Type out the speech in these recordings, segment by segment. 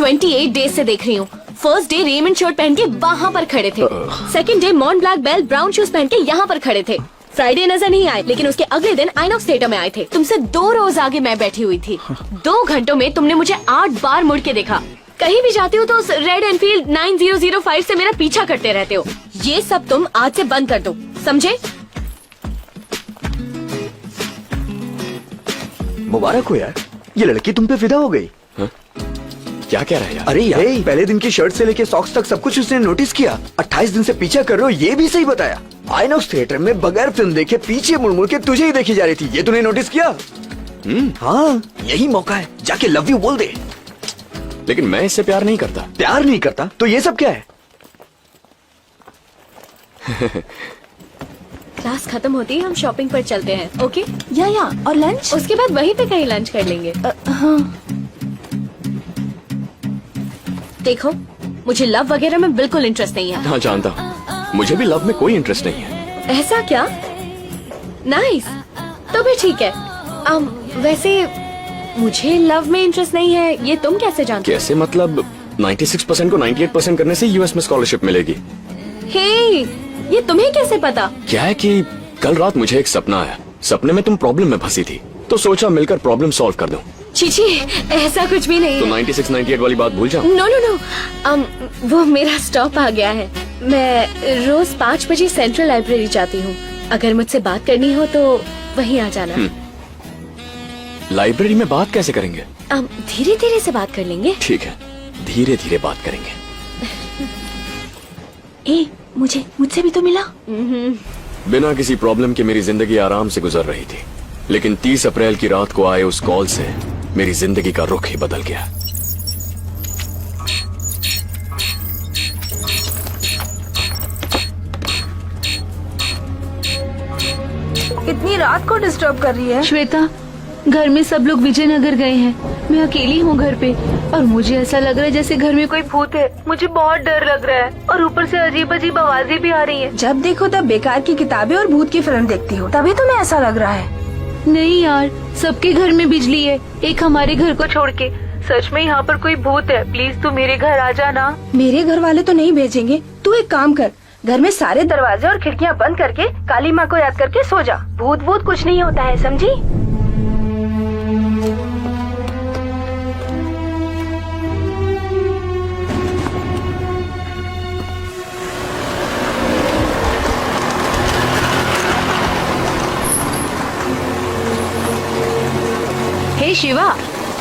28 days से देख रही हूँ। फर्स्ट डे रेमंड शर्ट पहन के वहाँ पर खड़े थे, सेकंड डे मॉन ब्लैक बेल ब्राउन शूज पहन के यहाँ पर खड़े थे। फ्राइडे नजर नहीं आए, लेकिन उसके अगले दिन आइनॉक्स थिएटर में आए थे। तुमसे 2 रोज आगे मैं बैठी हुई थी। 2 घंटों में तुमने मुझे 8 बार मुड़ के देखा। कहीं भी जाती हो तो उस रेड एनफील्ड 9005 से मेरा पीछा करते रहते हो। ये सब तुम आज से बंद कर दो, समझे? मुबारक हो यार, ये लड़की तुम पे फिदा हो गई। क्या कह रहा है यार? अरे यार, पहले दिन की शर्ट से लेके सॉक्स तक सब कुछ उसने नोटिस किया। 28 दिन से पीछा कर रहे हो, ये भी सही बताया। आइनॉक्स थिएटर में बगैर फिल्म देखे पीछे मुड़ मुड़ के तुझे ही देखी जा रही थी, ये तूने नोटिस किया? हाँ, यही मौका है, जाके लव यू बोल दे। लेकिन मैं इससे प्यार नहीं करता। प्यार नहीं करता तो ये सब क्या है? क्लास खत्म होती है, हम शॉपिंग पर चलते हैं, ओके? या और लंच? उसके बाद वहीं पे कहीं लंच कर लेंगे। हाँ। देखो, मुझे लव वगैरह में बिल्कुल इंटरेस्ट नहीं है। हाँ जानता हूँ, मुझे भी लव में कोई इंटरेस्ट नहीं है। ऐसा क्या? नाइस, तो भी ठीक है। वैसे मुझे लव में इंटरेस्ट नहीं है, ये तुम कैसे जानते? कैसे मतलब? 96% को 98% करने से यूएस में स्कॉलरशिप मिलेगी। हे, ये तुम्हें कैसे पता? क्या है कि कल रात मुझे एक सपना आया। सपने में तुम प्रॉब्लम में फंसी थी, तो सोचा मिलकर प्रॉब्लम सॉल्व कर दूं। चीची, ऐसा कुछ भी नहीं तो है। 96-98 वाली बात भूल जाओ। नो, वो मेरा स्टॉप आ गया है। मैं रोज 5 बजे सेंट्रल लाइब्रेरी जाती हूँ। अगर मुझसे बात करनी हो तो वहीं आ जाना। लाइब्रेरी में बात कैसे करेंगे? धीरे धीरे से बात कर लेंगे। ठीक है, धीरे धीरे बात करेंगे। ए, मुझसे भी तो मिला। बिना किसी प्रॉब्लम के मेरी जिंदगी आराम से गुजर रही थी, लेकिन 30 अप्रैल की रात को आए उस कॉल से मेरी जिंदगी का रुख ही बदल गया। इतनी रात को डिस्टर्ब कर रही है। श्वेता, घर में सब लोग विजयनगर गए हैं, मैं अकेली हूँ घर पे, और मुझे ऐसा लग रहा है जैसे घर में कोई भूत है। मुझे बहुत डर लग रहा है, और ऊपर से अजीब अजीब आवाजें भी आ रही हैं। जब देखो तब बेकार की किताबें और भूत की फिल्म देखती हो, तभी तुम्हें ऐसा लग रहा है। नहीं यार, सबके घर में बिजली है, एक हमारे घर को छोड़ के। सच में यहाँ पर कोई भूत है, प्लीज तू मेरे घर आ जाना। मेरे घर वाले तो नहीं भेजेंगे। तू एक काम कर, घर में सारे दरवाजे और खिड़कियाँ बंद करके काली माँ को याद करके सो जा। भूत भूत कुछ नहीं होता है, समझी? हे शिवा,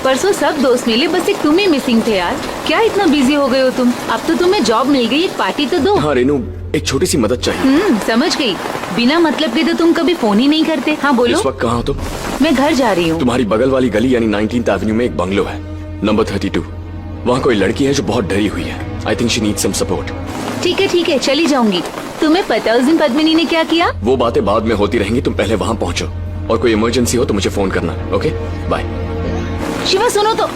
परसों सब दोस्त मिले, बस एक तुम ही मिसिंग थे यार। क्या इतना बिजी हो गए हो तुम? अब तो तुम्हें जॉब मिल गई, एक पार्टी तो दो। हाँ रेनू, एक छोटी सी मदद चाहिए। समझ गई। बिना मतलब के तो तुम कभी फोन ही नहीं करते। हाँ बोलो। इस वक्त कहाँ हो तुम? मैं घर जा रही हूँ। तुम्हारी बगल वाली गली यानी 19th एवेन्यू में एक बंगलो है, नंबर 32। वहाँ कोई लड़की है जो बहुत डरी हुई है। I think she needs some support. ठीक है, चली जाऊंगी। तुम्हें पता है उस दिन पद्मिनी ने क्या किया? वो बातें बाद में होती रहेंगी, तुम पहले वहाँ पहुँचो, और कोई इमरजेंसी हो तो मुझे फोन करना। Okay, bye. शिवा सुनो तो।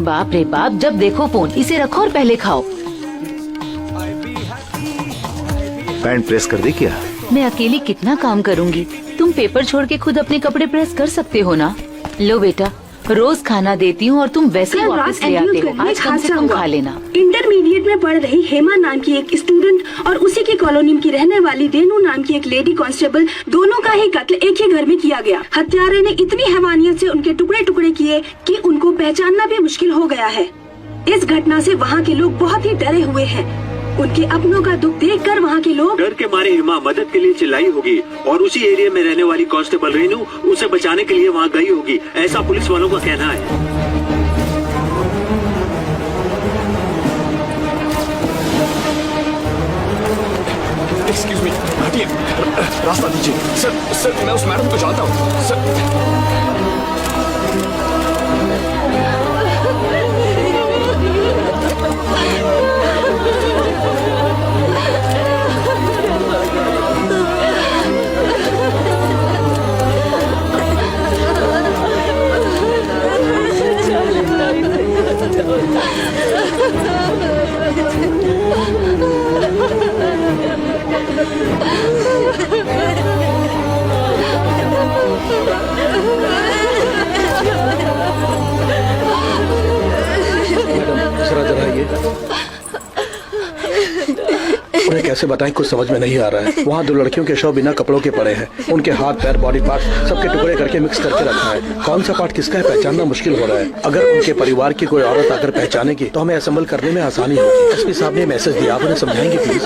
बाप रे बाप, जब देखो फोन। इसे रखो और पहले खाओ। पैंट प्रेस कर दी क्या? मैं अकेली कितना काम करूंगी? तुम पेपर छोड़ के खुद अपने कपड़े प्रेस कर सकते हो ना। लो बेटा, रोज खाना देती हूँ और तुम वैसे ही वापस ले आते हो। आज कम से कम खा लेना। इंटरमीडिएट में पढ़ रही हेमा नाम की एक स्टूडेंट और उसी की कॉलोनी की रहने वाली रेनू नाम की एक लेडी कांस्टेबल, दोनों का ही कत्ल एक ही घर में किया गया। हत्यारे ने इतनी हैवानियत से उनके टुकड़े टुकड़े किए कि उनको पहचानना भी मुश्किल हो गया है। इस घटना से वहाँ के लोग बहुत ही डरे हुए हैं। उनके अपनों का दुख देखकर वहाँ के लोग डर के मारे हेमा मदद के लिए चिल्लाई होगी, और उसी एरिया में रहने वाली कांस्टेबल रेनू उसे बचाने के लिए वहाँ गई होगी, ऐसा पुलिस वालों का कहना है। एक्सक्यूज मी, हटिए, रास्ता दीजिए। सर, मैं उस मैडम को जानता हूँ। सर, से बताएं, कुछ समझ में नहीं आ रहा है। वहाँ 2 लड़कियों के शव बिना कपड़ों के पड़े हैं। उनके हाथ पैर बॉडी पार्ट सबके टुकड़े करके मिक्स करके रखा है। कौन सा पार्ट किसका है पहचानना मुश्किल हो रहा है। अगर उनके परिवार की कोई औरत आकर पहचानेगी तो हमें असेंबल करने में आसानी होगी। एसपी साहब ने मैसेज दिया, आप उन्हें समझाएंगे प्लीज।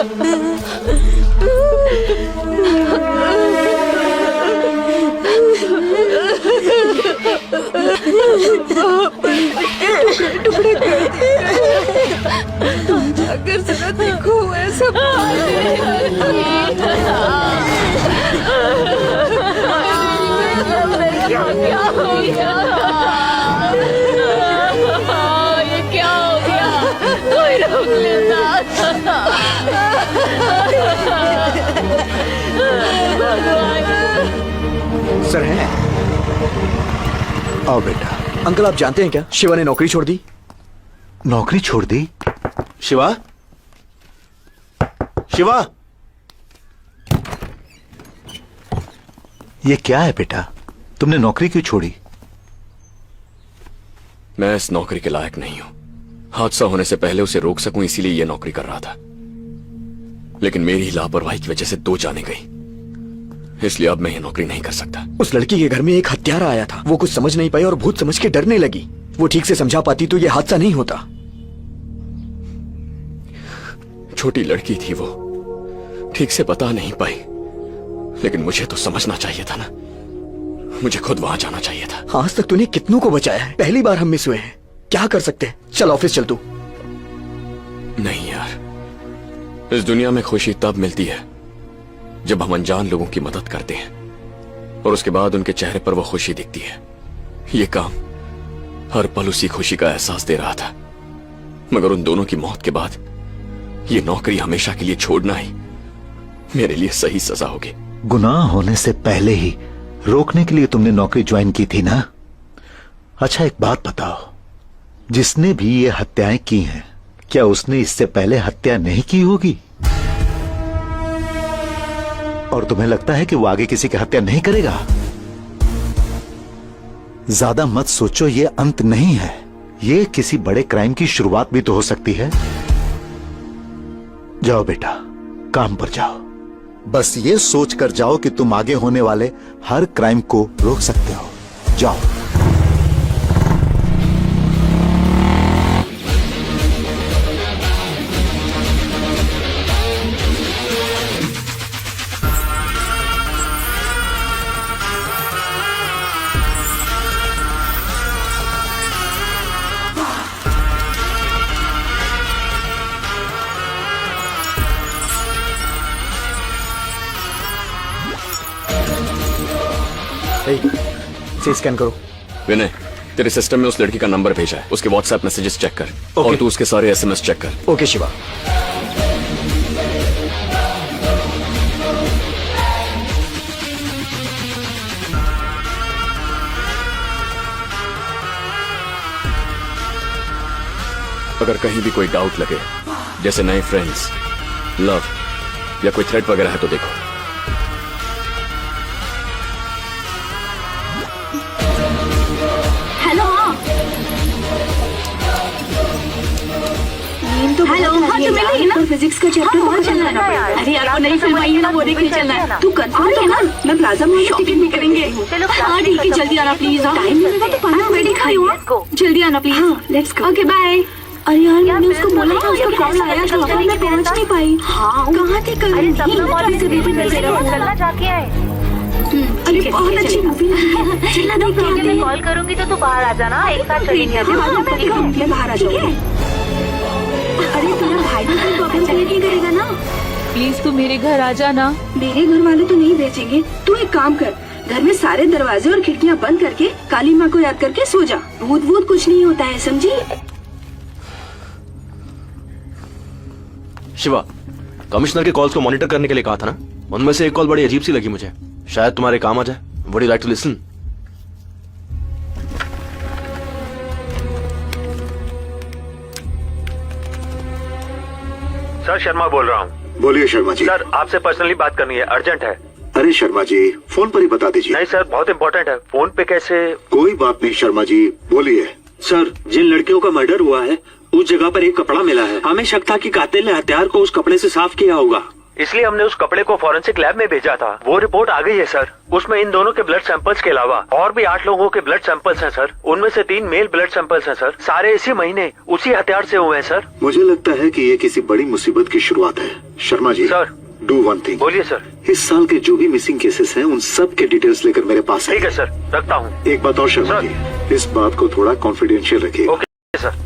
अगर जरा देखो ऐसा क्या हो गया? ये क्या हो गया? कोई रोक लेता। सर हैं? आओ बेटा। अंकल आप जानते हैं क्या, शिवा ने नौकरी छोड़ दी। नौकरी छोड़ दी? शिवा, शिवा, ये क्या है बेटा? तुमने नौकरी क्यों छोड़ी? मैं इस नौकरी के लायक नहीं हूं। हादसा होने से पहले उसे रोक सकूं इसीलिए यह नौकरी कर रहा था, लेकिन मेरी लापरवाही की वजह से 2 जानें गई, इसलिए अब मैं यह नौकरी नहीं कर सकता। उस लड़की के घर में एक हत्यारा आया था, वो कुछ समझ नहीं पाई और भूत समझ के डरने लगी। वो ठीक से समझा पाती तो ये हादसा नहीं होता। छोटी लड़की थी वो, ठीक से बता नहीं पाई, लेकिन मुझे तो समझना चाहिए था ना। मुझे खुद वहां जाना चाहिए था। आज तक तूने कितनों को बचाया है, पहली बार हम मिस हुए हैं। क्या कर सकते हैं? चल ऑफिस चल तू। नहीं यार, इस दुनिया में खुशी तब मिलती है जब हम अनजान लोगों की मदद करते हैं और उसके बाद उनके चेहरे पर वो खुशी दिखती है। ये काम हर पल उसी खुशी का एहसास दे रहा था, मगर उन दोनों की मौत के बाद ये नौकरी हमेशा के लिए छोड़ना ही मेरे लिए सही सजा होगी। गुनाह होने से पहले ही रोकने के लिए तुमने नौकरी ज्वाइन की थी ना? अच्छा एक बात बताओ, जिसने भी ये हत्याएं की हैं, क्या उसने इससे पहले हत्या नहीं की होगी? और तुम्हें लगता है कि वो आगे किसी की हत्या नहीं करेगा? ज्यादा मत सोचो, ये अंत नहीं है। ये किसी बड़े क्राइम की शुरुआत भी तो हो सकती है। जाओ बेटा, काम पर जाओ। बस ये सोच कर जाओ कि तुम आगे होने वाले हर क्राइम को रोक सकते हो। जाओ। से स्कैन करो। विनय, तेरे सिस्टम में उस लड़की का नंबर भेजा है, उसके व्हाट्सएप मैसेजेस चेक कर। और तू उसके सारे एसएमएस चेक कर। ओके शिवा। अगर कहीं भी कोई डाउट लगे, जैसे नए फ्रेंड्स, लव या कोई थ्रेट वगैरह है तो देखो। हेलो हेलो, हाँ तो मिल रही ना। फिजिक्स का चैप्टर बहुत चलना है। अरे आपको नई फिल्म आई है ना, वो देखने चलना है। तू कंफर्म तो कर, मैं प्लाजा में शॉपिंग भी करेंगे। हाँ ठीक है, जल्दी आना प्लीज। टाइम मिलेगा तो पढ़ना, वेट खाई हो। जल्दी आना प्लीज। हाँ लेट्स गो। Okay bye. अरे यार मैंने उसको बोला था, उसका कॉल आया था, पर मैं पहुंच नहीं पाई। हाँ कहाँ थे कल? अरे बहुत अच्छी मूवी है। मैं कॉल करूंगी तो तू बाहर आ जाना, एक साथ चलेंगे। मैं बाहर आ जाऊंगी। अरे तेरा भाई तो कोई प्रॉब्लम क्रिएट नहीं करेगा ना? प्लीज तू मेरे घर आ जाना। मेरे घर वाले तो नहीं भेजेंगे। तू एक काम कर, घर में सारे दरवाजे और खिड़कियां बंद करके काली माँ को याद करके सो जा। भूत भूत कुछ नहीं होता है, समझी? शिवा, कमिश्नर के कॉल्स को मॉनिटर करने के लिए कहा था ना, उनमें से एक कॉल बड़ी अजीब सी लगी मुझे। शायद तुम्हारे काम आ जाए। Would you like to listen? Sir Sharma बोल रहा हूँ। बोलिए शर्मा जी। सर आपसे पर्सनली बात करनी है, अर्जेंट है। अरे शर्मा जी, फोन पर ही बता दीजिए। नहीं सर, बहुत इम्पोर्टेंट है। फोन पे कैसे? कोई बात नहीं शर्मा जी, बोलिए। सर जिन लड़कियों का मर्डर हुआ है, उस जगह पर एक कपड़ा मिला है। हमें शक था कि कातिल ने हथियार को उस कपड़े से साफ किया होगा। इसलिए हमने उस कपड़े को फॉरेंसिक लैब में भेजा था। वो रिपोर्ट आ गई है सर। उसमें इन दोनों के ब्लड सैंपल्स के अलावा और भी 8 लोगों के ब्लड सैंपल्स हैं सर। उनमें से 3 मेल ब्लड सैंपल्स हैं सर। सारे इसी महीने उसी हथियार से हुए हैं सर। मुझे लगता है कि ये किसी बड़ी मुसीबत की शुरुआत है। Sharma ji sir. Do one thing. बोलिए सर। इस साल के जो भी मिसिंग केसेस हैं उन सब के डिटेल्स लेकर मेरे पास ठीक है सर, रखता हूँ। एक बात और शर्मा जी, इस बात को थोड़ा कॉन्फिडेंशियल रखिए। Okay sir.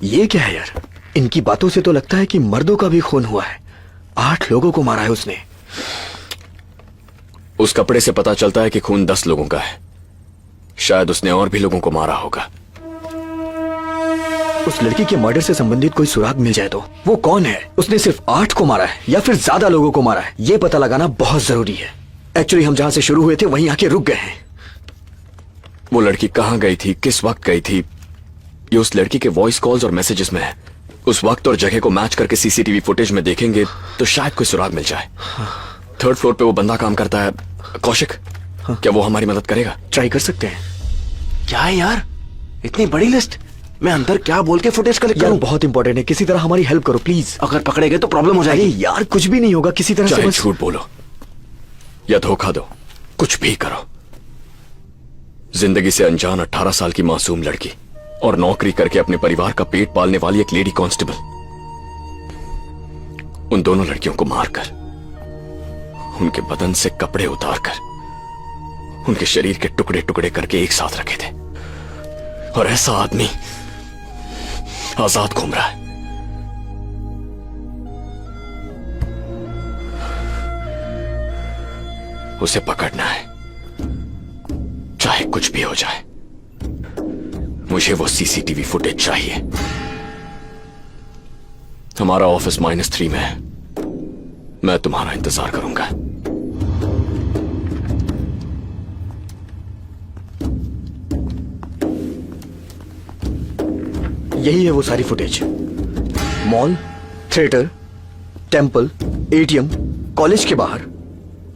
ये क्या है यार? इनकी बातों से तो लगता है कि मर्दों का भी खून हुआ है। 8 लोगों को मारा है उसने। उस कपड़े से पता चलता है कि खून 10 लोगों का है। शायद उसने और भी लोगों को मारा होगा। उस लड़की के मर्डर से संबंधित कोई सुराग मिल जाए तो वो कौन है? उसने सिर्फ 8 को मारा है या फिर ज्यादा लोगों को मारा है, ये पता लगाना बहुत जरूरी है। एक्चुअली हम जहां से शुरू हुए थे वहीं आके रुक गए हैं। वो लड़की कहां गई थी, किस वक्त गई थी, ये उस लड़की के वॉइस कॉल्स और मैसेजेस में है। उस वक्त और जगह को मैच करके सीसीटीवी फुटेज में देखेंगे तो शायद कोई सुराग मिल जाए। 3rd फ्लोर पे वो बंदा काम करता है, कौशिक। क्या वो हमारी मदद करेगा? ट्राई कर सकते हैं। क्या है यार, इतनी बड़ी लिस्ट? मैं अंदर क्या बोल के फुटेज कलेक्ट यार करूं? बहुत इंपॉर्टेंट है, किसी तरह हमारी हेल्प करो प्लीज। अगर पकड़े गए तो प्रॉब्लम हो अरे जाएगी। यार कुछ भी नहीं होगा, किसी तरह से चाहे बस। झूठ बोलो या धोखा दो, कुछ भी करो। जिंदगी से अनजान 18 साल की मासूम लड़की और नौकरी करके अपने परिवार का पेट पालने वाली एक लेडी कांस्टेबल, उन दोनों लड़कियों को मारकर, उनके बदन से कपड़े उतारकर, उनके शरीर के टुकड़े टुकड़े करके एक साथ रखे थे। और ऐसा आदमी आजाद घूम रहा है। उसे पकड़ना है, चाहे कुछ भी हो जाए। मुझे वो सीसीटीवी फुटेज चाहिए। हमारा ऑफिस -3 में है। मैं तुम्हारा इंतजार करूंगा। यही है वो सारी footage. Mall, theatre, temple, ATM, college के बाहर,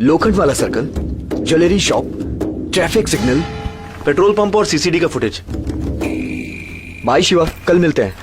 लोखंड वाला circle, jewellery shop, traffic signal, petrol pump और सीसीडी का फुटेज। बाय शिवा, कल मिलते हैं।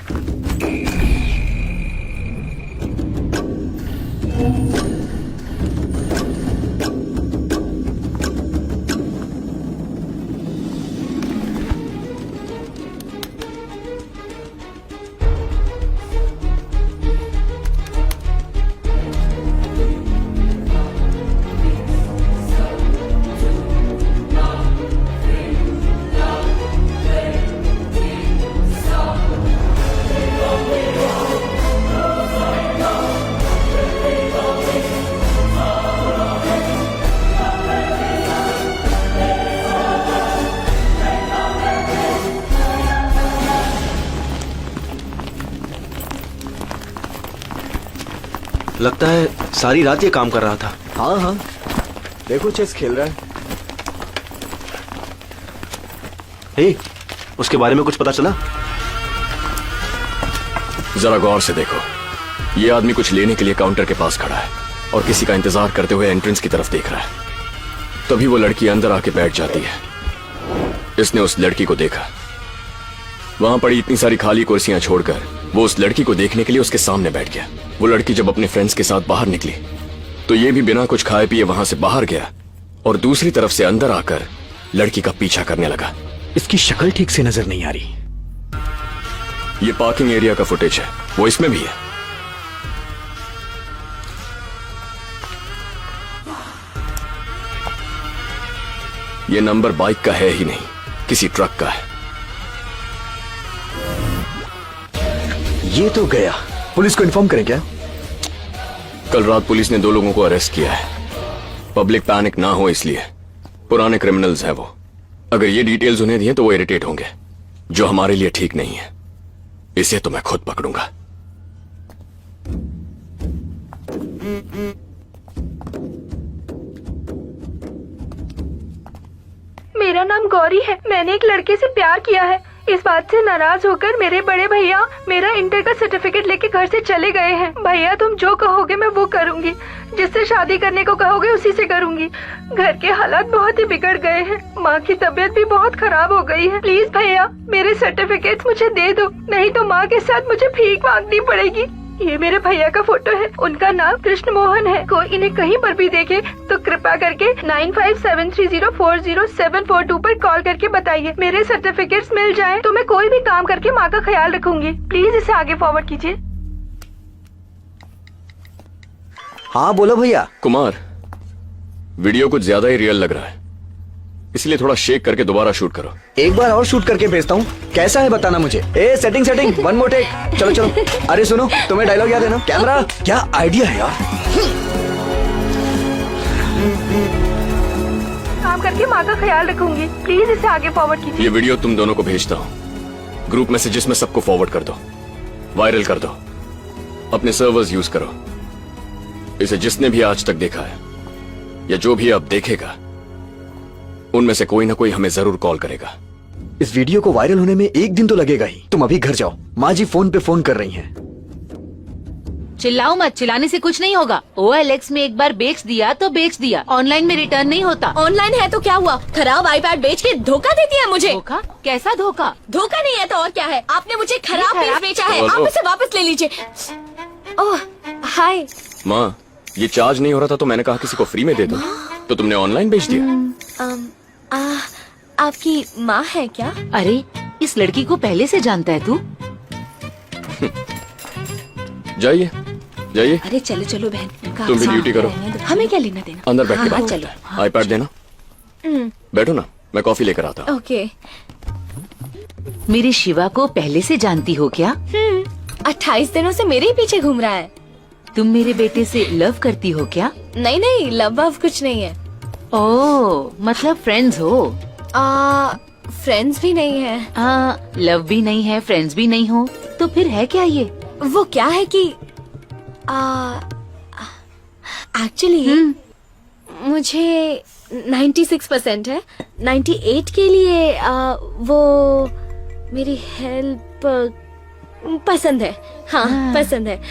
लगता है सारी रात ये काम कर रहा था। हाँ हाँ, देखो चेस खेल रहा है। हे, उसके बारे में कुछ पता चला? जरा गौर से देखो। ये आदमी कुछ लेने के लिए काउंटर के पास खड़ा है और किसी का इंतजार करते हुए एंट्रेंस की तरफ देख रहा है। तभी वो लड़की अंदर आके बैठ जाती है। इसने उस लड़की को देखा। वहां पड़ी इतनी सारी खाली कुर्सियां छोड़कर वो उस लड़की को देखने के लिए उसके सामने बैठ गया। वो लड़की जब अपने फ्रेंड्स के साथ बाहर निकली तो ये भी बिना कुछ खाए पिए वहां से बाहर गया और दूसरी तरफ से अंदर आकर लड़की का पीछा करने लगा। इसकी शक्ल ठीक से नजर नहीं आ रही। ये पार्किंग एरिया का फुटेज है, वो इसमें भी है। ये नंबर बाइक का है ही नहीं, किसी ट्रक का है। ये तो गया। पुलिस को इन्फॉर्म करें क्या? कल रात पुलिस ने 2 लोगों को अरेस्ट किया है। पब्लिक पैनिक ना हो इसलिए। पुराने क्रिमिनल्स हैं वो। अगर ये डिटेल्स उन्हें दिए तो वो इरिटेट होंगे, जो हमारे लिए ठीक नहीं है। इसे तो मैं खुद पकड़ूंगा। मेरा नाम गौरी है। मैंने एक लड़के से प्यार किया है। इस बात से नाराज होकर मेरे बड़े भैया मेरा इंटर का सर्टिफिकेट लेके घर से चले गए हैं। भैया तुम जो कहोगे मैं वो करूँगी, जिससे शादी करने को कहोगे उसी से करूँगी। घर के हालात बहुत ही बिगड़ गए हैं, माँ की तबीयत भी बहुत खराब हो गई है। प्लीज भैया मेरे सर्टिफिकेट मुझे दे दो, नहीं तो माँ के साथ मुझे भीख मांगनी पड़ेगी। ये मेरे भैया का फोटो है, उनका नाम कृष्ण मोहन है। कोई इन्हें कहीं पर भी देखे तो कृपया करके 9573040742 पर कॉल करके बताइए। मेरे सर्टिफिकेट्स मिल जाएं तो मैं कोई भी काम करके माँ का ख्याल रखूंगी। प्लीज इसे आगे फॉरवर्ड कीजिए। हाँ बोलो भैया। कुमार, वीडियो कुछ ज्यादा ही रियल लग रहा है, इसलिए थोड़ा शेक करके दोबारा शूट करो। एक बार और शूट करके भेजता हूँ, कैसा है बताना मुझे। ए सेटिंग वन मोर टेक। चलो चलो। अरे सुनो, तुम्हें डायलॉग याद है ना? कैमरा, क्या आइडिया है यार। काम करके माँ का ख्याल रखूंगी। प्लीज इसे आगे फॉरवर्ड कीजिए। ये वीडियो तुम दोनों को भेजता हूँ, ग्रुप मैसेजेस में सबको फॉरवर्ड कर दो, वायरल कर दो, अपने सर्वर्स यूज करो। इसे जिसने भी आज तक देखा है या जो भी अब देखेगा, उनमें से कोई ना कोई हमें जरूर कॉल करेगा। इस वीडियो को वायरल होने में एक दिन तो लगेगा ही। तुम अभी घर जाओ, माँ जी फोन पे फोन कर रही हैं। चिल्लाओ मत, चिल्लाने से कुछ नहीं होगा। OLX में एक बार बेच दिया तो बेच दिया, ऑनलाइन में रिटर्न नहीं होता। ऑनलाइन है तो क्या हुआ, खराब आईपैड बेच के धोखा देती है मुझे। धोखा? कैसा धोखा? धोखा नहीं है तो और क्या है, आपने मुझे खराब ये पीस खराब- बेचा है, बोलो। आप इसे वापस ले लीजिए। ओह हाय। माँ, ये चार्ज नहीं हो रहा था तो मैंने कहा किसी को फ्री में दे दो, तो तुमने ऑनलाइन बेच दिया। आपकी माँ है क्या? अरे इस लड़की को पहले से जानता है तू? जाइए जाइए, अरे चलो चलो बहन, तुम भी ड्यूटी करो। हमें क्या लेना देना। अंदर बैठ के हाँ, बात चलो। करते हैं। आईपैड देना। बैठो ना, मैं कॉफी लेकर आता हूँ। ओके। मेरी शिवा को पहले से जानती हो क्या? 28 दिनों से मेरे ही पीछे घूम रहा है। तुम मेरे बेटे से लव करती हो क्या? नहीं नहीं, लव वव कुछ नहीं है। ओह, मतलब फ्रेंड्स हो? फ्रेंड्स भी नहीं है। लव भी नहीं है, फ्रेंड्स भी नहीं हो, तो फिर है क्या ये? वो क्या है कि एक्चुअली मुझे 96% है, 98 के लिए वो मेरी हेल्प पसंद है। हाँ पसंद है।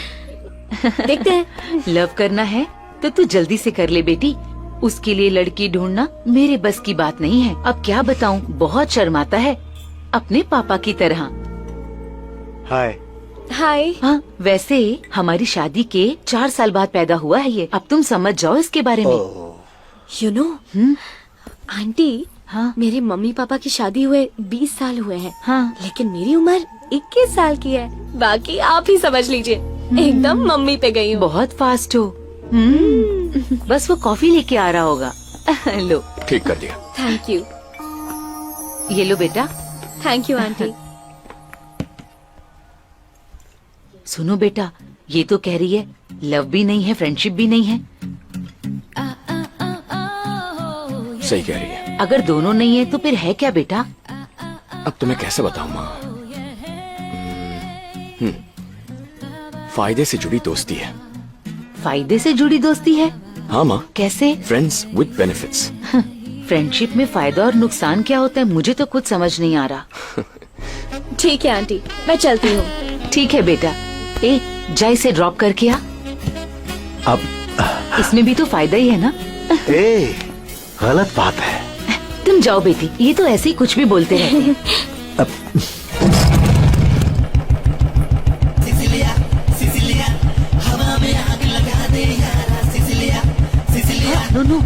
देखते हैं। लव करना है तो तू जल्दी से कर ले बेटी। उसके लिए लड़की ढूंढना मेरे बस की बात नहीं है। अब क्या बताऊं, बहुत शर्माता है, अपने पापा की तरह। हाय। हाय। हाँ, वैसे हमारी शादी के 4 साल बाद पैदा हुआ है ये। अब तुम समझ जाओ इसके बारे में। यू नो आंटी, हाँ मेरे मम्मी पापा की शादी हुए 20 साल हुए हैं। हाँ, लेकिन मेरी उम्र 21 साल की है। बाकी आप ही समझ लीजिए, एकदम मम्मी पे गई हूँ। बहुत फास्ट हो। बस वो कॉफी लेके आ रहा होगा। लो, ठीक कर दिया। Thank you. ये लो बेटा। Thank you aunty. सुनो बेटा, ये तो कह रही है लव भी नहीं है, फ्रेंडशिप भी नहीं है। सही कह रही है। अगर दोनों नहीं है तो फिर है क्या बेटा? अब तुम्हें कैसे बताऊं माँ। फायदे से जुड़ी दोस्ती है। फायदे से जुड़ी दोस्ती है? हाँ माँ, कैसे? Friends with benefits. फ्रेंडशिप में फायदा और नुकसान क्या होता है, मुझे तो कुछ समझ नहीं आ रहा। ठीक है आंटी, मैं चलती हूँ। ठीक है बेटा। ए, जा इसे ड्रॉप करके आ। अब इसमें भी तो फायदा ही है ना। ए, गलत बात है। तुम जाओ बेटी, ये तो ऐसे ही कुछ भी बोलते रहते हैं। No no.